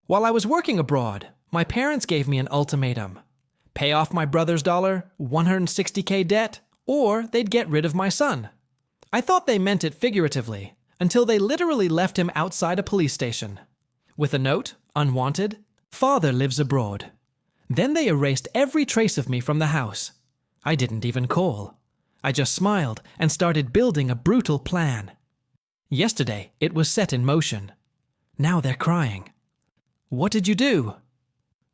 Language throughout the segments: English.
While I was working abroad, my parents gave me an ultimatum. Pay off my brother's $160K debt, or they'd get rid of my son. I thought they meant it figuratively, until they literally left him outside a police station. With a note, unwanted, "Father lives abroad." Then they erased every trace of me from the house. I didn't even call. I just smiled and started building a brutal plan. Yesterday, it was set in motion. Now they're crying. "What did you do?"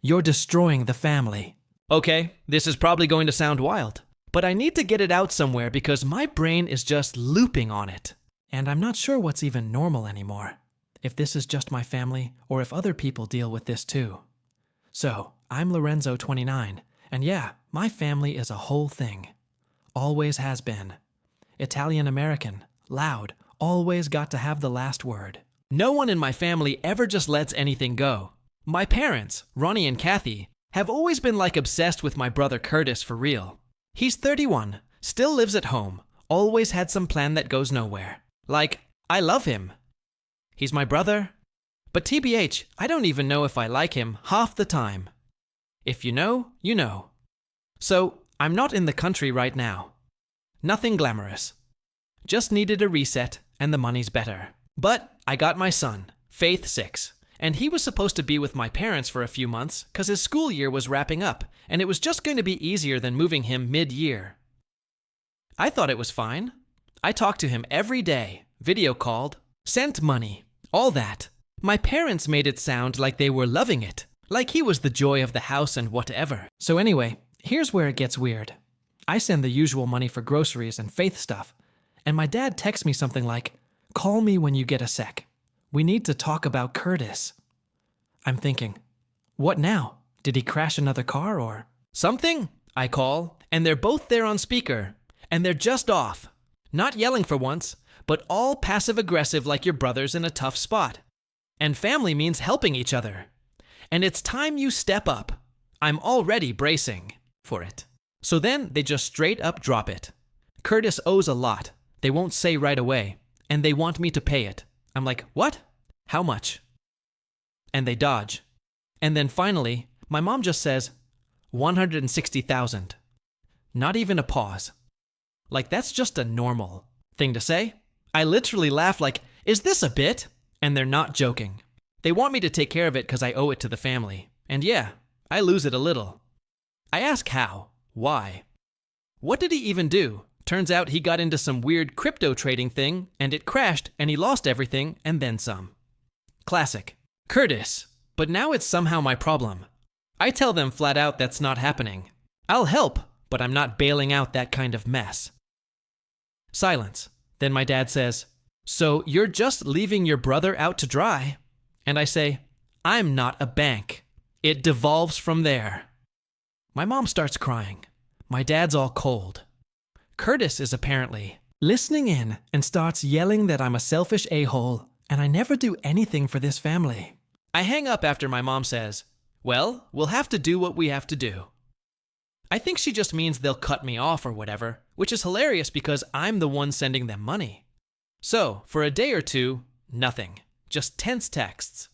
"You're destroying the family." Okay, this is probably going to sound wild, but I need to get it out somewhere because my brain is just looping on it. And I'm not sure what's even normal anymore. If this is just my family, or if other people deal with this too. So, I'm Lorenzo, 29, and yeah, my family is a whole thing. Always has been. Italian-American, loud, always got to have the last word. No one in my family ever just lets anything go. My parents, Ronnie and Kathy, have always been like obsessed with my brother Curtis for real. He's 31, still lives at home, always had some plan that goes nowhere. Like, I love him. He's my brother. But TBH, I don't even know if I like him half the time. If you know, you know. So, I'm not in the country right now. Nothing glamorous. Just needed a reset, and the money's better. But I got my son, Faith 6, and he was supposed to be with my parents for a few months because his school year was wrapping up, and it was just going to be easier than moving him mid-year. I thought it was fine. I talked to him every day, video called, sent money, all that. My parents made it sound like they were loving it, like he was the joy of the house and whatever. So anyway, here's where it gets weird. I send the usual money for groceries and Faith stuff, and my dad texts me something like, "Call me when you get a sec. We need to talk about Curtis." I'm thinking, what now? Did he crash another car or something? I call, and they're both there on speaker, and they're just off. Not yelling for once, but all passive-aggressive like your brother's in a tough spot. And family means helping each other. And it's time you step up. I'm already bracing for it. So then they just straight up drop it. Curtis owes a lot. They won't say right away. And they want me to pay it. I'm like, what? How much? And they dodge. And then finally, my mom just says, 160,000. Not even a pause. Like that's just a normal thing to say. I literally laugh like, is this a bit? And they're not joking. They want me to take care of it because I owe it to the family. And yeah, I lose it a little. I ask how, why. What did he even do? Turns out he got into some weird crypto trading thing and it crashed and he lost everything and then some. Classic. Curtis. But now it's somehow my problem. I tell them flat out that's not happening. I'll help, but I'm not bailing out that kind of mess. Silence. Then my dad says, "So you're just leaving your brother out to dry?" And I say, "I'm not a bank. It devolves from there." My mom starts crying. My dad's all cold. Curtis is apparently listening in and starts yelling that I'm a selfish a-hole and I never do anything for this family. I hang up after my mom says, "Well, we'll have to do what we have to do." I think she just means they'll cut me off or whatever, which is hilarious because I'm the one sending them money. So, for a day or two, nothing. Just tense texts.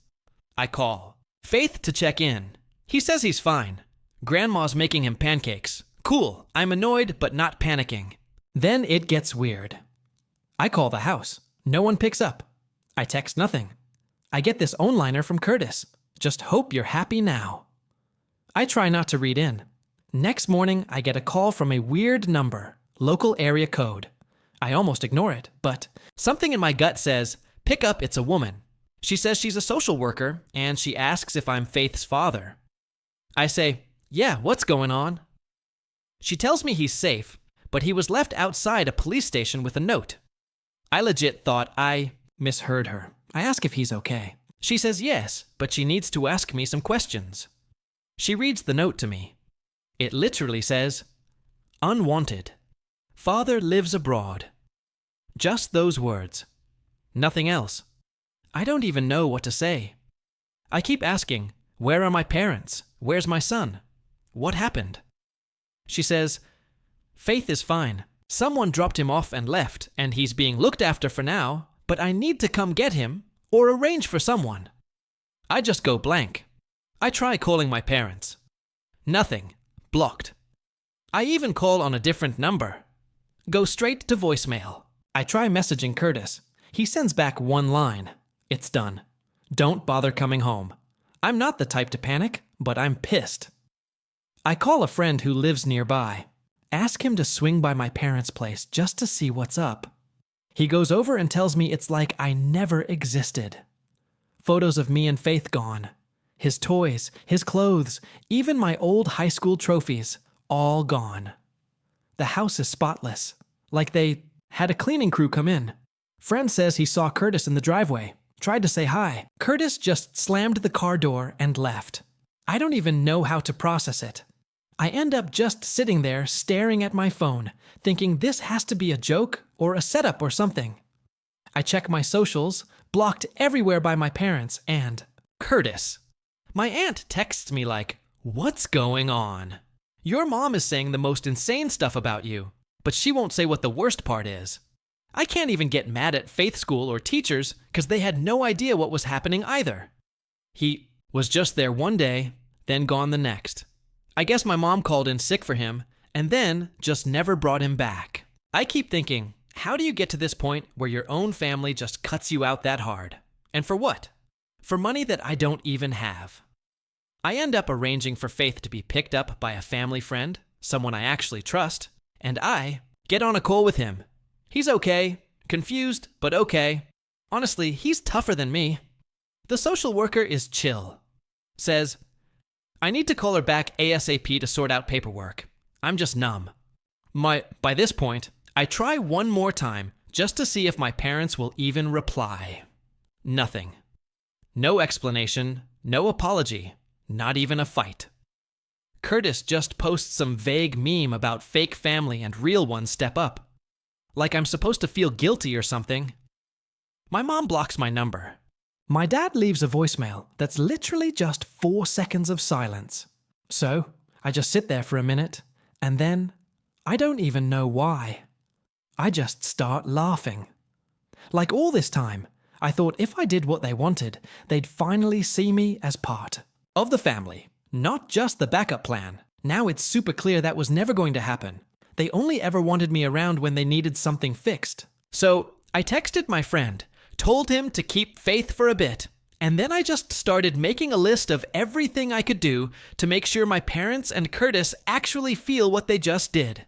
I call Faith to check in. He says he's fine. Grandma's making him pancakes. Cool, I'm annoyed but not panicking. Then it gets weird. I call the house. No one picks up. I text nothing. I get this one-liner from Curtis. "Just hope you're happy now." I try not to read in. Next morning, I get a call from a weird number, local area code. I almost ignore it, but something in my gut says, pick up, it's a woman. She says she's a social worker, and she asks if I'm Faith's father. I say, "Yeah, what's going on?" She tells me he's safe, but he was left outside a police station with a note. I legit thought I misheard her. I ask if he's okay. She says yes, but she needs to ask me some questions. She reads the note to me. It literally says, "Unwanted. Father lives abroad." Just those words. Nothing else. I don't even know what to say. I keep asking, where are my parents? Where's my son? What happened? She says, Faith is fine. Someone dropped him off and left, and he's being looked after for now, but I need to come get him or arrange for someone. I just go blank. I try calling my parents. Nothing. Blocked. I even call on a different number. Go straight to voicemail. I try messaging Curtis. He sends back one line. It's done. Don't bother coming home. I'm not the type to panic, but I'm pissed. I call a friend who lives nearby. Ask him to swing by my parents' place just to see what's up. He goes over and tells me it's like I never existed. Photos of me and Faith gone. His toys, his clothes, even my old high school trophies, all gone. The house is spotless, like they had a cleaning crew come in. Friend says he saw Curtis in the driveway, tried to say hi. Curtis just slammed the car door and left. I don't even know how to process it. I end up just sitting there staring at my phone, thinking this has to be a joke or a setup or something. I check my socials, blocked everywhere by my parents, and Curtis. My aunt texts me like, "What's going on? Your mom is saying the most insane stuff about you, but she won't say what the worst part is." I can't even get mad at Faith School or teachers because they had no idea what was happening either. He was just there one day, then gone the next. I guess my mom called in sick for him, and then just never brought him back. I keep thinking, how do you get to this point where your own family just cuts you out that hard? And for what? For money that I don't even have. I end up arranging for Faith to be picked up by a family friend, someone I actually trust, and I get on a call with him. He's okay, confused, but okay. Honestly, he's tougher than me. The social worker is chill. Says, I need to call her back ASAP to sort out paperwork. I'm just numb. By this point, I try one more time just to see if my parents will even reply. Nothing. No explanation, no apology, not even a fight. Curtis just posts some vague meme about fake family and real ones step up. Like I'm supposed to feel guilty or something. My mom blocks my number. My dad leaves a voicemail that's literally just 4 seconds of silence. So, I just sit there for a minute, and then, I don't even know why. I just start laughing. Like all this time, I thought if I did what they wanted, they'd finally see me as part of the family, not just the backup plan. Now it's super clear that was never going to happen. They only ever wanted me around when they needed something fixed. So, I texted my friend, told him to keep Faith for a bit, and then I just started making a list of everything I could do to make sure my parents and Curtis actually feel what they just did.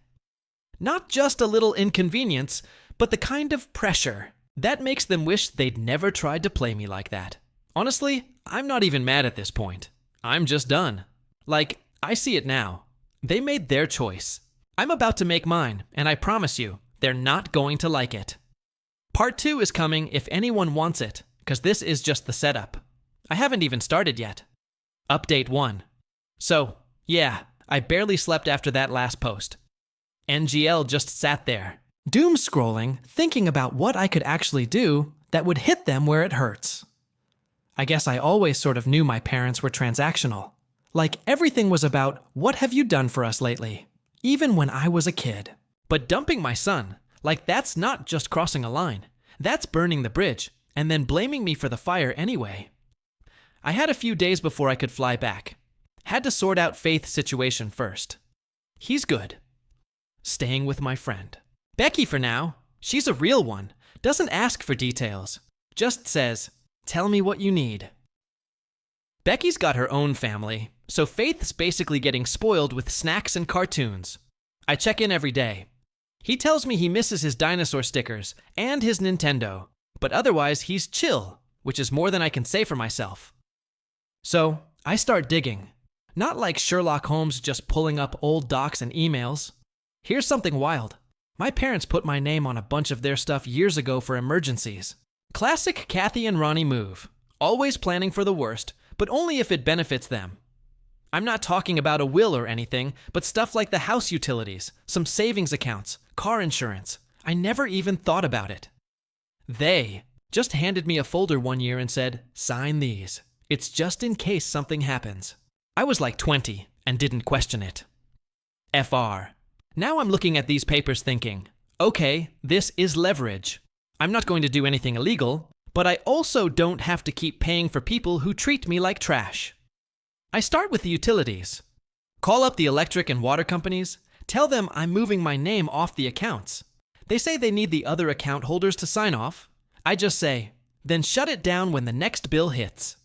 Not just a little inconvenience, but the kind of pressure that makes them wish they'd never tried to play me like that. Honestly, I'm not even mad at this point. I'm just done. Like, I see it now. They made their choice. I'm about to make mine, and I promise you, they're not going to like it. Part 2 is coming if anyone wants it, because this is just the setup. I haven't even started yet. Update 1. So, yeah, I barely slept after that last post. NGL just sat there, doom scrolling, thinking about what I could actually do that would hit them where it hurts. I guess I always sort of knew my parents were transactional. Like everything was about, what have you done for us lately? Even when I was a kid. But dumping my son, like that's not just crossing a line. That's burning the bridge, and then blaming me for the fire anyway. I had a few days before I could fly back. Had to sort out Faith's situation first. He's good. Staying with my friend. Becky for now. She's a real one. Doesn't ask for details. Just says, tell me what you need. Becky's got her own family, so Faith's basically getting spoiled with snacks and cartoons. I check in every day. He tells me he misses his dinosaur stickers and his Nintendo, but otherwise he's chill, which is more than I can say for myself. So, I start digging. Not like Sherlock Holmes just pulling up old docs and emails. Here's something wild. My parents put my name on a bunch of their stuff years ago for emergencies. Classic Kathy and Ronnie move. Always planning for the worst, but only if it benefits them. I'm not talking about a will or anything, but stuff like the house utilities, some savings accounts, car insurance. I never even thought about it. They just handed me a folder one year and said, sign these. It's just in case something happens. I was like 20 and didn't question it. FR. Now I'm looking at these papers thinking, okay, this is leverage. I'm not going to do anything illegal, But I also don't have to keep paying for people who treat me like trash. I start with the utilities. Call up the electric and water companies, tell them I'm moving my name off the accounts. They say they need the other account holders to sign off. I just say, then shut it down when the next bill hits.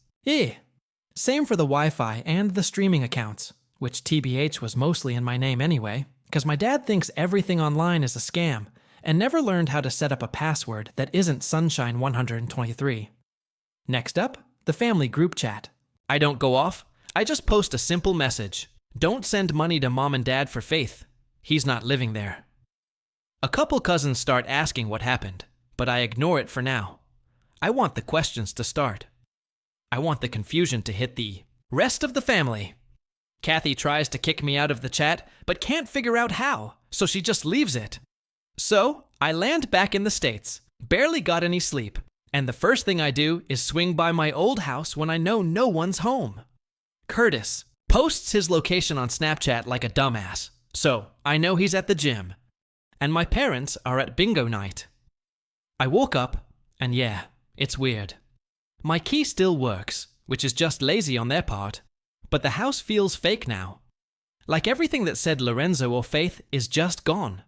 Same for the Wi-Fi and the streaming accounts, which TBH was mostly in my name anyway, because my dad thinks everything online is a scam and never learned how to set up a password that isn't Sunshine 123. Next up, the family group chat. I don't go off, I just post a simple message. Don't send money to mom and dad for Faith. He's not living there. A couple cousins start asking what happened, but I ignore it for now. I want the questions to start. I want the confusion to hit the rest of the family. Kathy tries to kick me out of the chat, but can't figure out how, so she just leaves it. So, I land back in the States, barely got any sleep, and the first thing I do is swing by my old house when I know no one's home. Curtis posts his location on Snapchat like a dumbass, so I know he's at the gym. And my parents are at bingo night. I woke up, and yeah, it's weird. My key still works, which is just lazy on their part, but the house feels fake now. Like everything that said Lorenzo or Faith is just gone.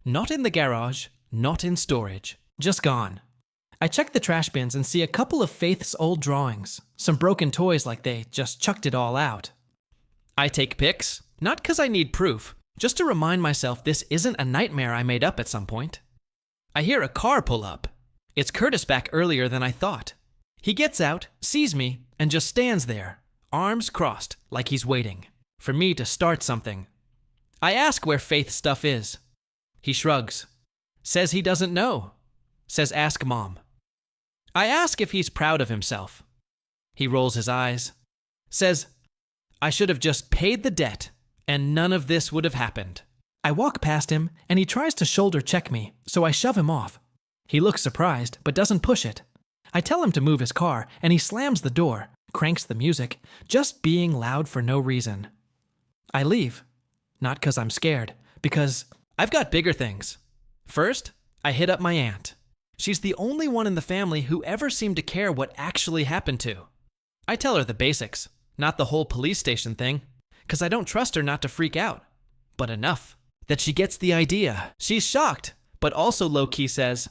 Not in the garage, not in storage, just gone. I check the trash bins and see a couple of Faith's old drawings, some broken toys like they just chucked it all out. I take pics, not because I need proof, just to remind myself this isn't a nightmare I made up at some point. I hear a car pull up. It's Curtis back earlier than I thought. He gets out, sees me, and just stands there, arms crossed, like he's waiting for me to start something. I ask where Faith's stuff is. He shrugs, says he doesn't know, says ask mom. I ask if he's proud of himself. He rolls his eyes, says, I should have just paid the debt, and none of this would have happened. I walk past him, and he tries to shoulder check me, so I shove him off. He looks surprised, but doesn't push it. I tell him to move his car, and he slams the door, cranks the music, just being loud for no reason. I leave. Not because I'm scared, because I've got bigger things. First, I hit up my aunt. She's the only one in the family who ever seemed to care what actually happened to. I tell her the basics, not the whole police station thing, because I don't trust her not to freak out. But enough that she gets the idea. She's shocked, but also low-key says,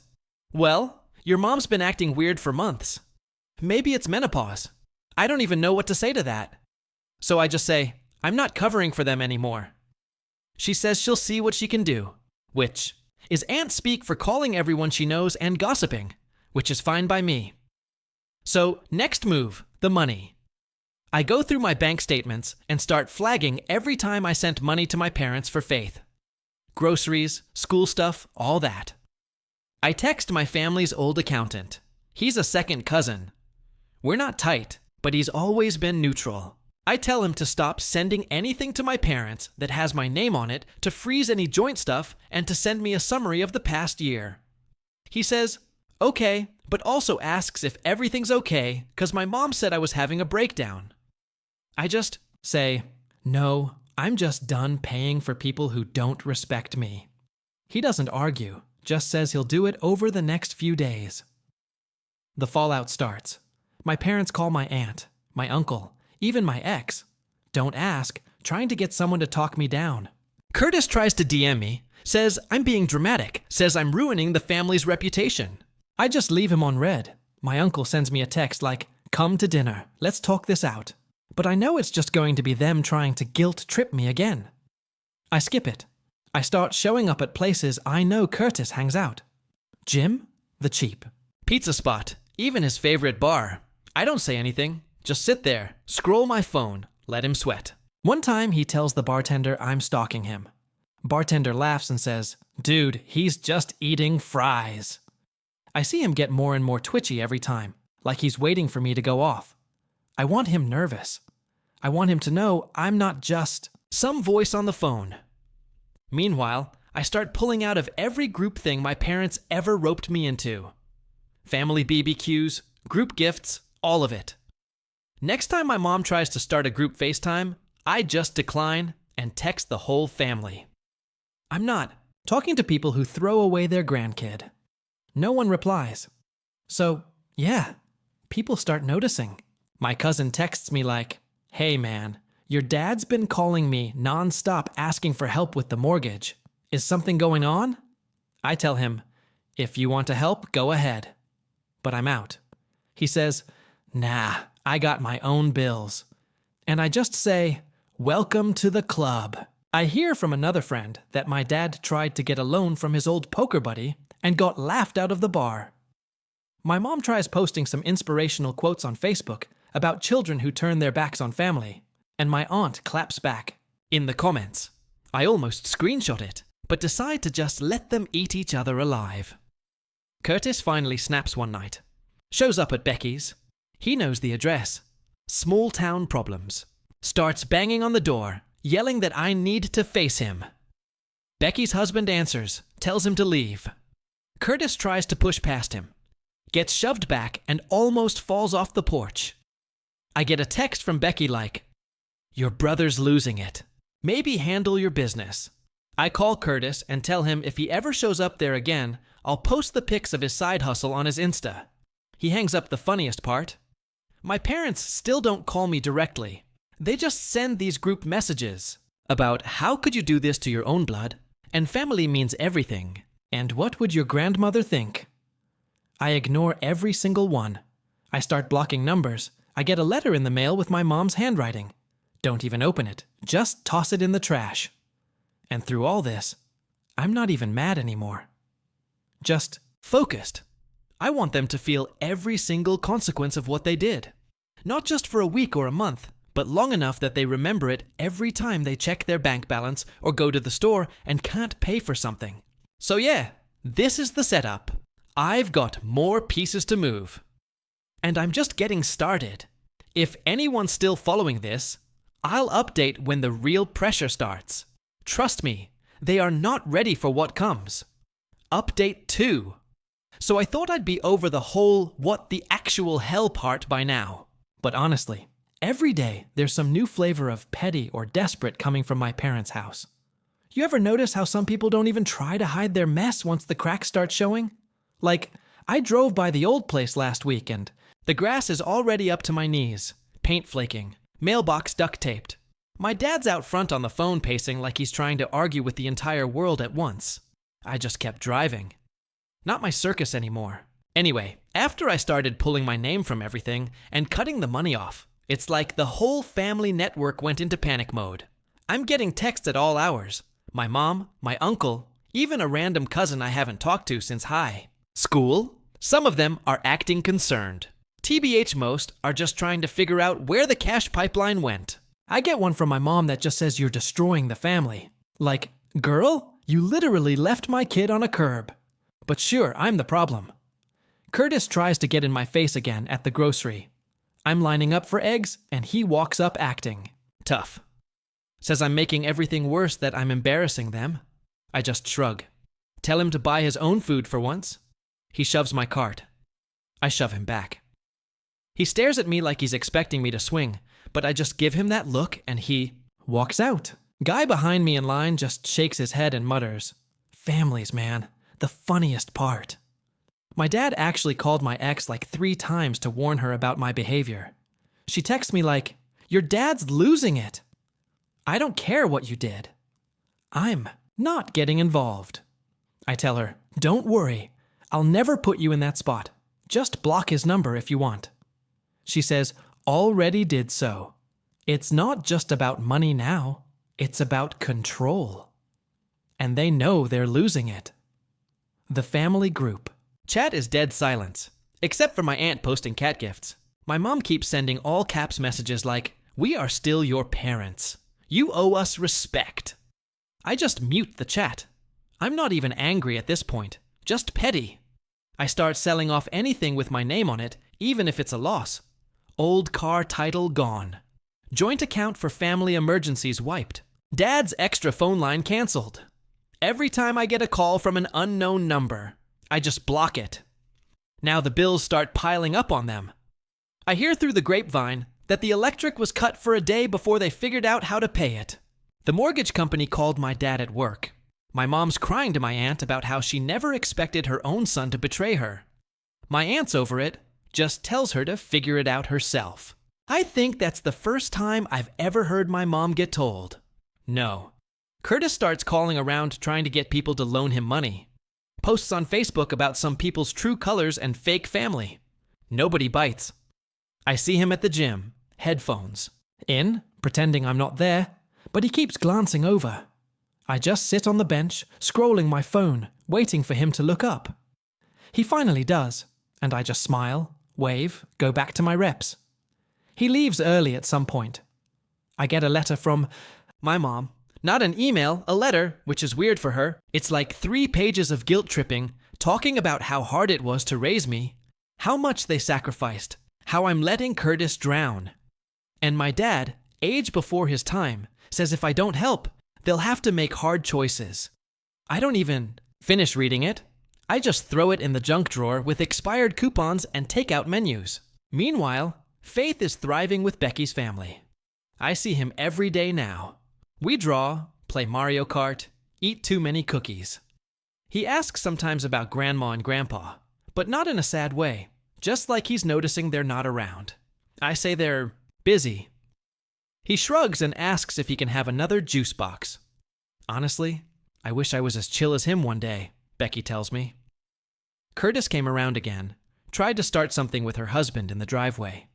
well, your mom's been acting weird for months. Maybe it's menopause. I don't even know what to say to that. So I just say, I'm not covering for them anymore. She says she'll see what she can do, which is aunt speak for calling everyone she knows and gossiping, which is fine by me. So next move, the money. I go through my bank statements and start flagging every time I sent money to my parents for Faith. Groceries, school stuff, all that. I text my family's old accountant. He's a second cousin. We're not tight, but he's always been neutral. I tell him to stop sending anything to my parents that has my name on it, to freeze any joint stuff, and to send me a summary of the past year. He says, okay, but also asks if everything's okay because my mom said I was having a breakdown. I just say, no, I'm just done paying for people who don't respect me. He doesn't argue, just says he'll do it over the next few days. The fallout starts. My parents call my aunt, my uncle, even my ex. Don't ask, trying to get someone to talk me down. Curtis tries to DM me, says I'm being dramatic, says I'm ruining the family's reputation. I just leave him on red. My uncle sends me a text like, come to dinner, let's talk this out. But I know it's just going to be them trying to guilt trip me again. I skip it. I start showing up at places I know Curtis hangs out. Gym, the cheap. Pizza spot, even his favorite bar. I don't say anything. Just sit there, scroll my phone, let him sweat. One time he tells the bartender I'm stalking him. Bartender laughs and says, dude, he's just eating fries. I see him get more and more twitchy every time, like he's waiting for me to go off. I want him nervous. I want him to know I'm not just some voice on the phone. Meanwhile, I start pulling out of every group thing my parents ever roped me into. Family BBQs, group gifts, all of it. Next time my mom tries to start a group FaceTime, I just decline and text the whole family. I'm not talking to people who throw away their grandkid. No one replies. So, Yeah, people start noticing. My cousin texts me like, "Hey man, your dad's been calling me nonstop asking for help with the mortgage. Is something going on?" I tell him, "If you want to help, go ahead." But I'm out. He says, "Nah, I got my own bills." And I just say, "Welcome to the club." I hear from another friend that my dad tried to get a loan from his old poker buddy and got laughed out of the bar. My mom tries posting some inspirational quotes on Facebook about children who turn their backs on family, and my aunt claps back in the comments. I almost screenshot it, but decide to just let them eat each other alive. Curtis finally snaps one night. Shows up at Becky's. He knows the address. Small town problems. Starts banging on the door, yelling that I need to face him. Becky's husband answers, tells him to leave. Curtis tries to push past him, gets shoved back and almost falls off the porch. I get a text from Becky like, "Your brother's losing it. Maybe handle your business." I call Curtis and tell him if he ever shows up there again, I'll post the pics of his side hustle on his Insta. He hangs up the funniest part. My parents still don't call me directly. They just send these group messages about how could you do this to your own blood, and family means everything, and what would your grandmother think? I ignore every single one. I start blocking numbers. I get a letter in the mail with my mom's handwriting. Don't even open it. Just toss it in the trash. And through all this, I'm not even mad anymore. Just focused. I want them to feel every single consequence of what they did. Not just for a week or a month, but long enough that they remember it every time they check their bank balance or go to the store and can't pay for something. So yeah, this is the setup. I've got more pieces to move. And I'm just getting started. If anyone's still following this, I'll update when the real pressure starts. Trust me, they are not ready for what comes. Update 2. So I thought I'd be over the whole what the actual hell part by now. But honestly, every day there's some new flavor of petty or desperate coming from my parents' house. You ever notice how some people don't even try to hide their mess once the cracks start showing? Like, I drove by the old place last week and the grass is already up to my knees, paint flaking, mailbox duct taped. My dad's out front on the phone pacing like he's trying to argue with the entire world at once. I just kept driving. Not my circus anymore. Anyway, after I started pulling my name from everything and cutting the money off, it's like the whole family network went into panic mode. I'm getting texts at all hours. My mom, my uncle, even a random cousin I haven't talked to since high school. Some of them are acting concerned. TBH, most are just trying to figure out where the cash pipeline went. I get one from my mom that just says you're destroying the family. Like, girl, you literally left my kid on a curb. But sure, I'm the problem. Curtis tries to get in my face again at the grocery. I'm lining up for eggs, and he walks up acting tough. Says I'm making everything worse, that I'm embarrassing them. I just shrug. Tell him to buy his own food for once. He shoves my cart. I shove him back. He stares at me like he's expecting me to swing, but I just give him that look and he walks out. Guy behind me in line just shakes his head and mutters, "Families, man, the funniest part." My dad actually called my ex like 3 times to warn her about my behavior. She texts me like, "Your dad's losing it." I don't care what you did. I'm not getting involved. I tell her, "Don't worry, I'll never put you in that spot. Just block his number if you want." She says, "Already did so." It's not just about money now. It's about control. And they know they're losing it. The family group. Chat is dead silence, except for my aunt posting cat gifts. My mom keeps sending all caps messages like, "We are still your parents. You owe us respect." I just mute the chat. I'm not even angry at this point, just petty. I start selling off anything with my name on it, even if it's a loss. Old car title gone. Joint account for family emergencies wiped. Dad's extra phone line canceled. Every time I get a call from an unknown number, I just block it. Now the bills start piling up on them. I hear through the grapevine that the electric was cut for a day before they figured out how to pay it. The mortgage company called my dad at work. My mom's crying to my aunt about how she never expected her own son to betray her. My aunt's over it, just tells her to figure it out herself. I think that's the first time I've ever heard my mom get told. No. Curtis starts calling around trying to get people to loan him money. Posts on Facebook about some people's true colors and fake family. Nobody bites. I see him at the gym, headphones, in, pretending I'm not there, but he keeps glancing over. I just sit on the bench, scrolling my phone, waiting for him to look up. He finally does, and I just smile, wave, go back to my reps. He leaves early at some point. I get a letter from my mom. Not an email, a letter, which is weird for her. It's like 3 pages of guilt tripping, talking about how hard it was to raise me, how much they sacrificed, how I'm letting Curtis drown. And my dad, age before his time, says if I don't help, they'll have to make hard choices. I don't even finish reading it. I just throw it in the junk drawer with expired coupons and takeout menus. Meanwhile, Faith is thriving with Becky's family. I see him every day now. We draw, play Mario Kart, eat too many cookies. He asks sometimes about Grandma and Grandpa, but not in a sad way, just like he's noticing they're not around. I say they're busy. He shrugs and asks if he can have another juice box. Honestly, I wish I was as chill as him one day, Becky tells me. Curtis came around again, tried to start something with her husband in the driveway.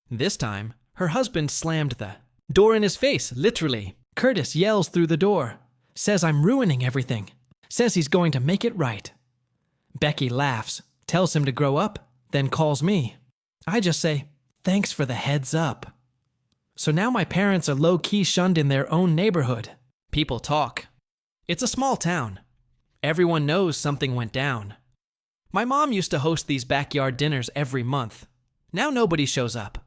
This time, her husband slammed the door in his face, literally. Curtis yells through the door, says I'm ruining everything, says he's going to make it right. Becky laughs, tells him to grow up, then calls me. I just say, thanks for the heads up. So now my parents are low-key shunned in their own neighborhood. People talk. It's a small town. Everyone knows something went down. My mom used to host these backyard dinners every month. Now nobody shows up.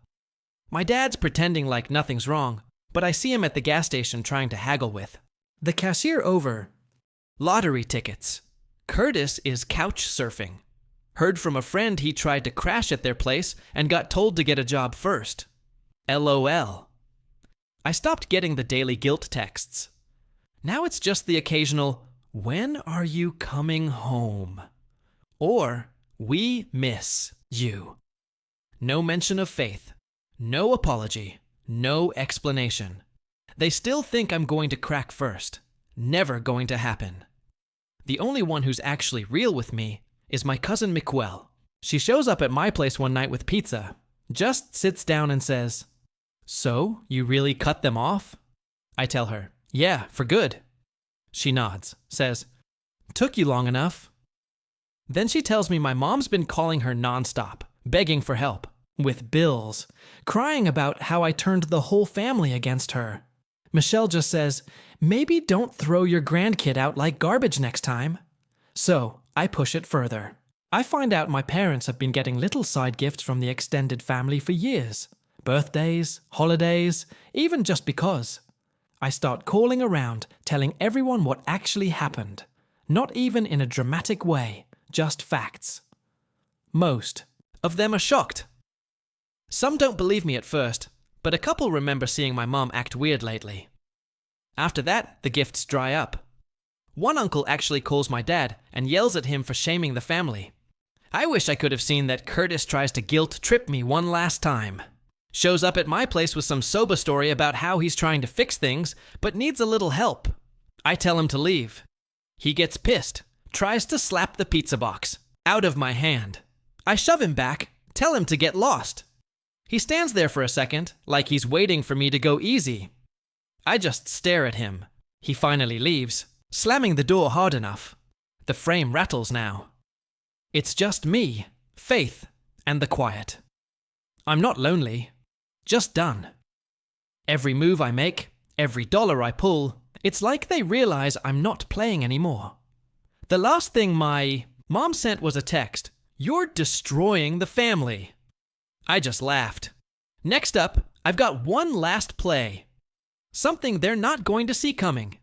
My dad's pretending like nothing's wrong, but I see him at the gas station trying to haggle with the cashier over lottery tickets. Curtis is couch surfing. Heard from a friend he tried to crash at their place and got told to get a job first. LOL. I stopped getting the daily guilt texts. Now it's just the occasional, when are you coming home? Or, we miss you. No mention of Faith. No apology. No explanation. They still think I'm going to crack first. Never going to happen. The only one who's actually real with me is my cousin Miquel. She shows up at my place one night with pizza, just sits down and says, "So, you really cut them off?" I tell her, "Yeah, for good." She nods, says, "Took you long enough." Then she tells me my mom's been calling her nonstop, begging for help, with bills, crying about how I turned the whole family against her. Michelle just says, maybe don't throw your grandkid out like garbage next time. So, I push it further. I find out my parents have been getting little side gifts from the extended family for years. Birthdays, holidays, even just because. I start calling around, telling everyone what actually happened. Not even in a dramatic way, just facts. Most of them are shocked. Some don't believe me at first, but a couple remember seeing my mom act weird lately. After that, the gifts dry up. One uncle actually calls my dad and yells at him for shaming the family. I wish I could have seen that Curtis tries to guilt trip me one last time. Shows up at my place with some soba story about how he's trying to fix things, but needs a little help. I tell him to leave. He gets pissed, tries to slap the pizza box, out of my hand. I shove him back, tell him to get lost. He stands there for a second, like he's waiting for me to go easy. I just stare at him. He finally leaves, slamming the door hard enough. The frame rattles now. It's just me, Faith, and the quiet. I'm not lonely, just done. Every move I make, every dollar I pull, it's like they realize I'm not playing anymore. The last thing my mom sent was a text. You're destroying the family. I just laughed. Next up, I've got one last play. Something they're not going to see coming.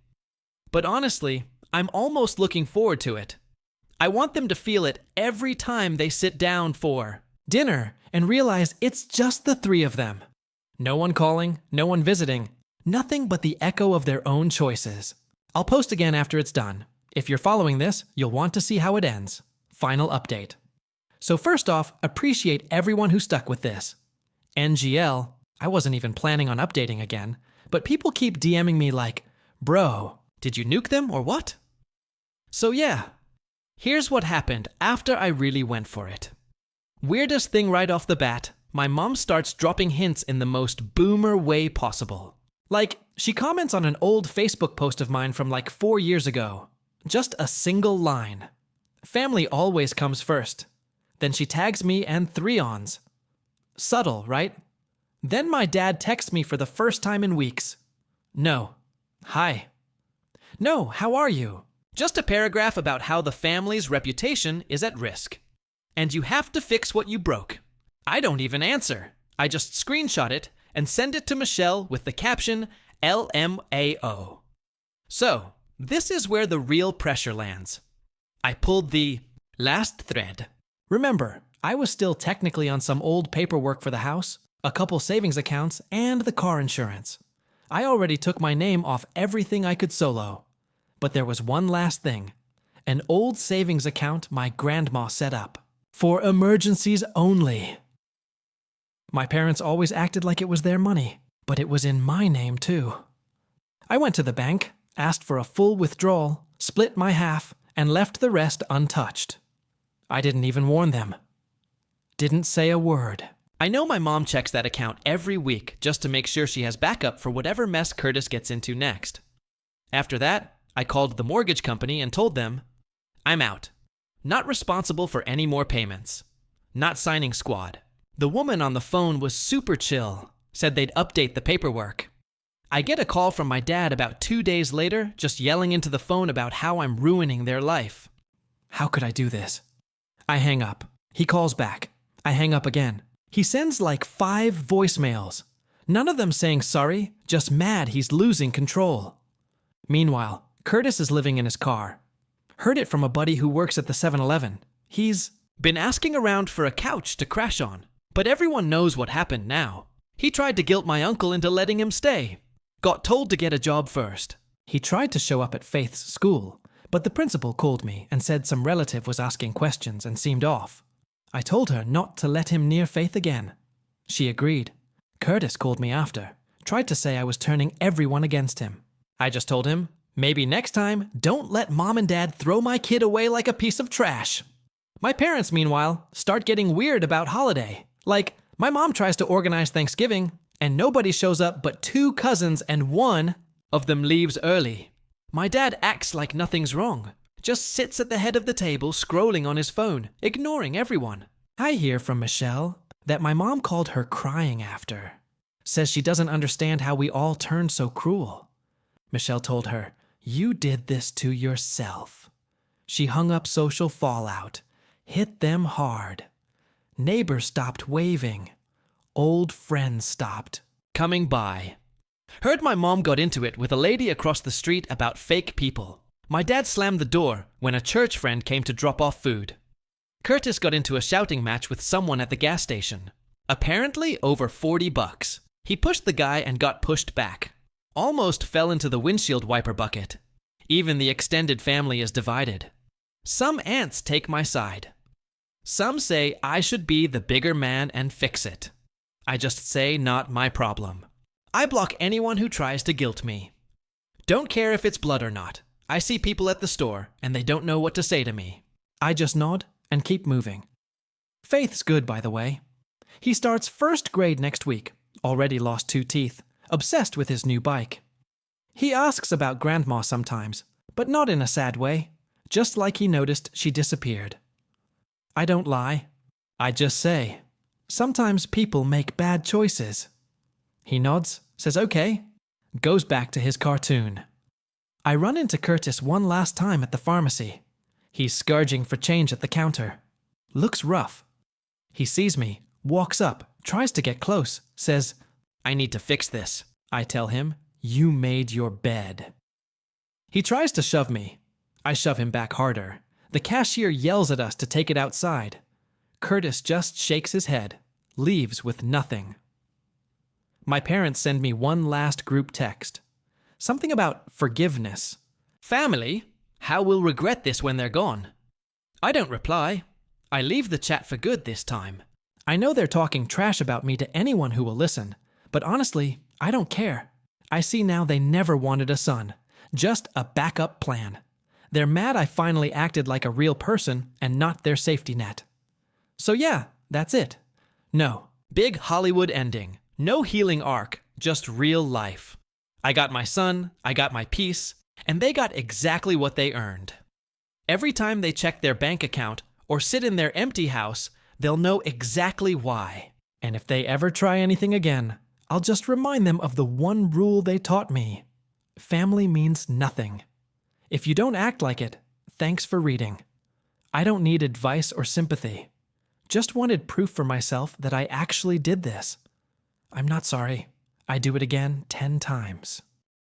But honestly, I'm almost looking forward to it. I want them to feel it every time they sit down for dinner and realize it's just the three of them. No one calling, no one visiting, nothing but the echo of their own choices. I'll post again after it's done. If you're following this, you'll want to see how it ends. Final update. So first off, appreciate everyone who stuck with this. NGL, I wasn't even planning on updating again, but people keep DMing me like, bro, did you nuke them or what? So yeah, here's what happened after I really went for it. Weirdest thing right off the bat, my mom starts dropping hints in the most boomer way possible. Like, she comments on an old Facebook post of mine from like 4 years ago. Just a single line. Family always comes first. Then she tags me and 3-ons. Subtle, right? Then my dad texts me for the first time in weeks. No. Hi. No, how are you? Just a paragraph about how the family's reputation is at risk. And you have to fix what you broke. I don't even answer. I just screenshot it and send it to Michelle with the caption LMAO. So, this is where the real pressure lands. I pulled the last thread. Remember, I was still technically on some old paperwork for the house, a couple savings accounts, and the car insurance. I already took my name off everything I could solo. But there was one last thing. An old savings account my grandma set up. For emergencies only. My parents always acted like it was their money, but it was in my name too. I went to the bank, asked for a full withdrawal, split my half, and left the rest untouched. I didn't even warn them. Didn't say a word. I know my mom checks that account every week just to make sure she has backup for whatever mess Curtis gets into next. After that, I called the mortgage company and told them, I'm out. Not responsible for any more payments. Not signing squad. The woman on the phone was super chill, said they'd update the paperwork. I get a call from my dad about 2 days later, just yelling into the phone about how I'm ruining their life. How could I do this? I hang up. He calls back. I hang up again. He sends like 5 voicemails. None of them saying sorry, just mad he's losing control. Meanwhile, Curtis is living in his car. Heard it from a buddy who works at the 7-Eleven. He's been asking around for a couch to crash on, but everyone knows what happened now. He tried to guilt my uncle into letting him stay. Got told to get a job first. He tried to show up at Faith's school, but the principal called me and said some relative was asking questions and seemed off. I told her not to let him near Faith again. She agreed. Curtis called me after, tried to say I was turning everyone against him. I just told him, maybe next time, don't let mom and dad throw my kid away like a piece of trash. My parents, meanwhile, start getting weird about holiday. Like, my mom tries to organize Thanksgiving, and nobody shows up but 2 cousins and one of them leaves early. My dad acts like nothing's wrong, just sits at the head of the table scrolling on his phone, ignoring everyone. I hear from Michelle that my mom called her crying after. Says she doesn't understand how we all turned so cruel. Michelle told her, you did this to yourself. She hung up social fallout, hit them hard. Neighbors stopped waving. Old friends stopped coming by. Heard my mom got into it with a lady across the street about fake people. My dad slammed the door when a church friend came to drop off food. Curtis got into a shouting match with someone at the gas station. Apparently over $40. He pushed the guy and got pushed back. Almost fell into the windshield wiper bucket. Even the extended family is divided. Some aunts take my side. Some say I should be the bigger man and fix it. I just say not my problem. I block anyone who tries to guilt me. Don't care if it's blood or not. I see people at the store and they don't know what to say to me. I just nod and keep moving. Faith's good, by the way. He starts first grade next week, already lost 2 teeth, obsessed with his new bike. He asks about grandma sometimes, but not in a sad way, just like he noticed she disappeared. I don't lie. I just say, sometimes people make bad choices. He nods, says okay, goes back to his cartoon. I run into Curtis one last time at the pharmacy. He's scourging for change at the counter. Looks rough. He sees me, walks up, tries to get close, says, I need to fix this. I tell him, you made your bed. He tries to shove me. I shove him back harder. The cashier yells at us to take it outside. Curtis just shakes his head, leaves with nothing. My parents send me one last group text. Something about forgiveness. Family, how we'll regret this when they're gone. I don't reply. I leave the chat for good this time. I know they're talking trash about me to anyone who will listen, but honestly, I don't care. I see now they never wanted a son, just a backup plan. They're mad I finally acted like a real person and not their safety net. So yeah, that's it. No, big Hollywood ending. No healing arc, just real life. I got my son, I got my peace, and they got exactly what they earned. Every time they check their bank account or sit in their empty house, they'll know exactly why. And if they ever try anything again, I'll just remind them of the one rule they taught me. Family means nothing. If you don't act like it, thanks for reading. I don't need advice or sympathy. Just wanted proof for myself that I actually did this. I'm not sorry. I do it again 10 times.